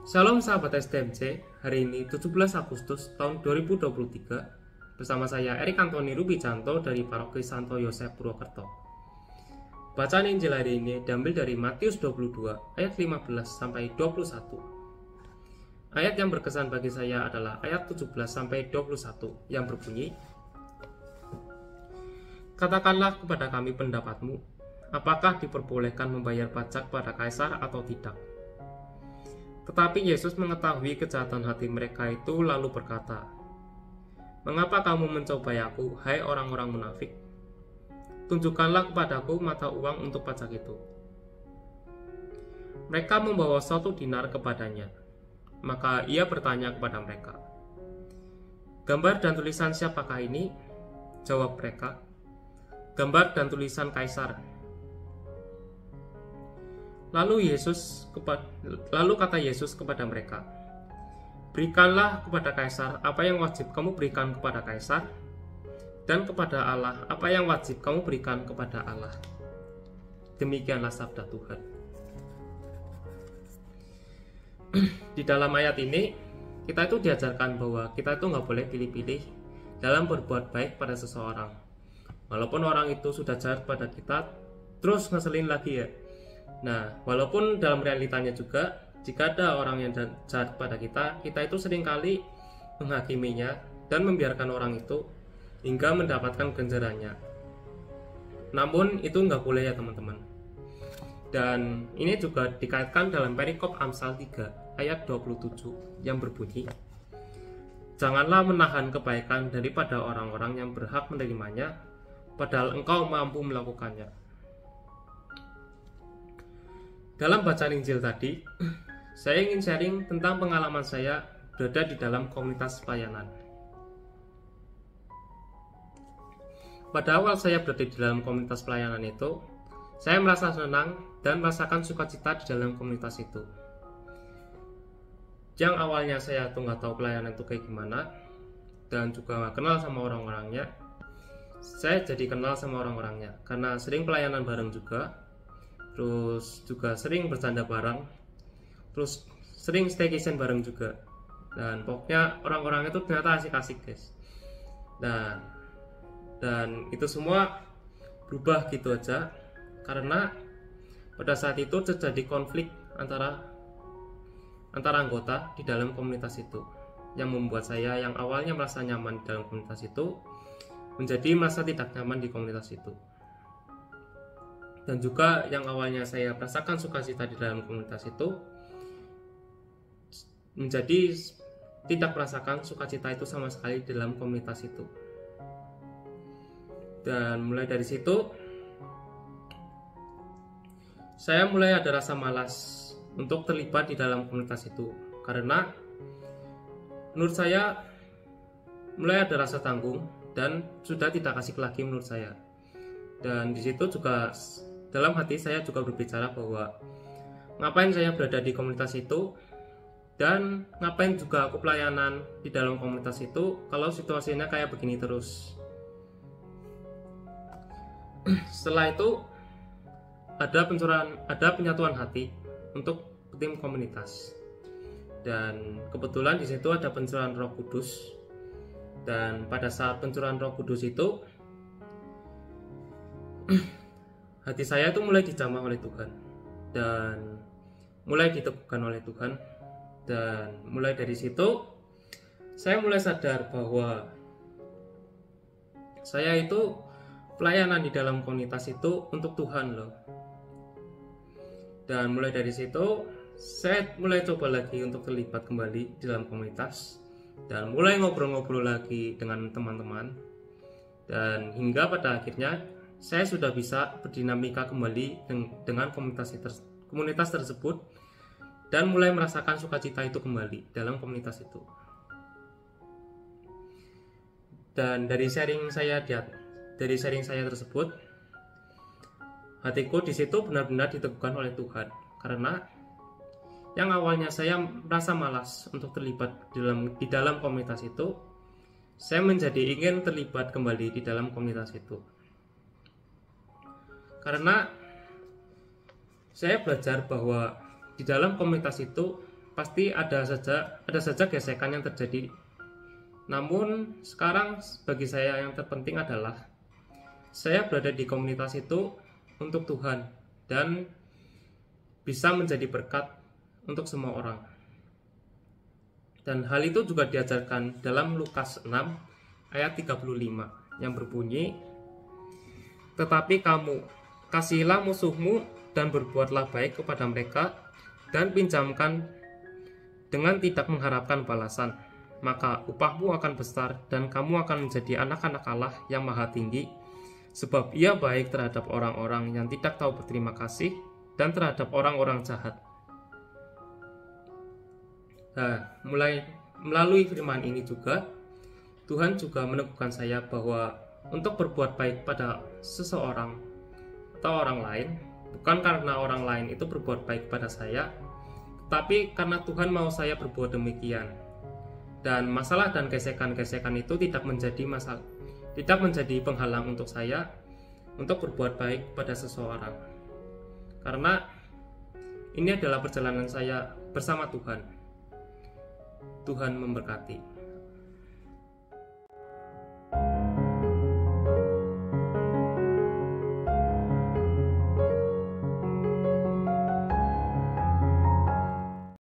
Shalom sahabat STMC, hari ini 17 Agustus tahun 2023 bersama saya Erik Antoni Rubijanto dari Paroki Santo Yosef Purwokerto. Bacaan Injil hari ini diambil dari Matius 22 ayat 15 sampai 21. Ayat yang berkesan bagi saya adalah ayat 17 sampai 21 yang berbunyi, "Katakanlah kepada kami pendapatmu, apakah diperbolehkan membayar pajak pada kaisar atau tidak?" Tetapi Yesus mengetahui kejahatan hati mereka itu lalu berkata, "Mengapa kamu mencobai aku, hai orang-orang munafik? Tunjukkanlah kepadaku mata uang untuk pajak itu." Mereka membawa 1 dinar kepadanya. Maka ia bertanya kepada mereka, "Gambar dan tulisan siapakah ini?" Jawab mereka, "Gambar dan tulisan kaisar." Lalu kata Yesus kepada mereka, "Berikanlah kepada kaisar apa yang wajib kamu berikan kepada kaisar, dan kepada Allah apa yang wajib kamu berikan kepada Allah." Demikianlah sabda Tuhan. Di dalam ayat ini kita itu diajarkan bahwa kita itu nggak boleh pilih-pilih dalam berbuat baik pada seseorang. Walaupun orang itu sudah jahat pada kita, terus ngeselin lagi ya. Nah, walaupun dalam realitanya juga, jika ada orang yang jahat pada kita itu seringkali menghakiminya dan membiarkan orang itu hingga mendapatkan ganjarannya. Namun itu nggak boleh ya teman-teman. Dan ini juga dikaitkan dalam perikop Amsal 3 ayat 27 yang berbunyi, "Janganlah menahan kebaikan daripada orang-orang yang berhak menerimanya, padahal engkau mampu melakukannya." Dalam bacaan Injil tadi, saya ingin sharing tentang pengalaman saya berada di dalam komunitas pelayanan. Pada awal saya berada di dalam komunitas pelayanan itu, saya merasa senang dan merasakan sukacita di dalam komunitas itu. Yang awalnya saya tuh nggak tahu pelayanan itu kayak gimana, dan juga nggak kenal sama orang-orangnya, saya jadi kenal sama orang-orangnya karena sering pelayanan bareng juga. Terus juga sering bercanda bareng, terus sering staycation bareng juga. Dan pokoknya orang-orang itu ternyata asik-asik guys. Dan itu semua berubah gitu aja karena pada saat itu terjadi konflik antara anggota di dalam komunitas itu, yang membuat saya yang awalnya merasa nyaman di dalam komunitas itu menjadi merasa tidak nyaman di komunitas itu. Dan juga yang awalnya saya merasakan sukacita di dalam komunitas itu menjadi tidak merasakan sukacita itu sama sekali di dalam komunitas itu. Dan mulai dari situ saya mulai ada rasa malas untuk terlibat di dalam komunitas itu, karena menurut saya mulai ada rasa tanggung dan sudah tidak asik lagi menurut saya. Dan di situ juga dalam hati saya juga berbicara bahwa ngapain saya berada di komunitas itu, dan ngapain juga aku pelayanan di dalam komunitas itu kalau situasinya kayak begini terus. Setelah itu ada penyatuan hati untuk tim komunitas, dan kebetulan di situ ada pencurahan Roh Kudus. Dan pada saat pencurahan Roh Kudus itu hati saya itu mulai dijamah oleh Tuhan dan mulai diteguhkan oleh Tuhan. Dan mulai dari situ saya mulai sadar bahwa saya itu pelayanan di dalam komunitas itu untuk Tuhan loh. Dan mulai dari situ saya mulai coba lagi untuk terlibat kembali di dalam komunitas dan mulai ngobrol-ngobrol lagi dengan teman-teman. Dan hingga pada akhirnya saya sudah bisa berdinamika kembali dengan komunitas tersebut dan mulai merasakan sukacita itu kembali dalam komunitas itu. Dan dari sharing saya tersebut, hatiku di situ benar-benar diteguhkan oleh Tuhan, karena yang awalnya saya merasa malas untuk terlibat di dalam komunitas itu, saya menjadi ingin terlibat kembali di dalam komunitas itu. Karena saya belajar bahwa di dalam komunitas itu pasti ada saja gesekan yang terjadi. Namun sekarang bagi saya yang terpenting adalah saya berada di komunitas itu untuk Tuhan dan bisa menjadi berkat untuk semua orang. Dan hal itu juga diajarkan dalam Lukas 6 ayat 35 yang berbunyi, "Tetapi kamu kasihilah musuhmu dan berbuatlah baik kepada mereka dan pinjamkan dengan tidak mengharapkan balasan. Maka upahmu akan besar dan kamu akan menjadi anak-anak Allah yang maha tinggi, sebab ia baik terhadap orang-orang yang tidak tahu berterima kasih dan terhadap orang-orang jahat." Nah, melalui firman ini juga Tuhan juga meneguhkan saya bahwa untuk berbuat baik pada seseorang atau orang lain bukan karena orang lain itu berbuat baik pada saya, tapi karena Tuhan mau saya berbuat demikian. Dan masalah dan gesekan-gesekan itu tidak menjadi penghalang untuk saya untuk berbuat baik pada seseorang. Karena ini adalah perjalanan saya bersama Tuhan. Tuhan memberkati.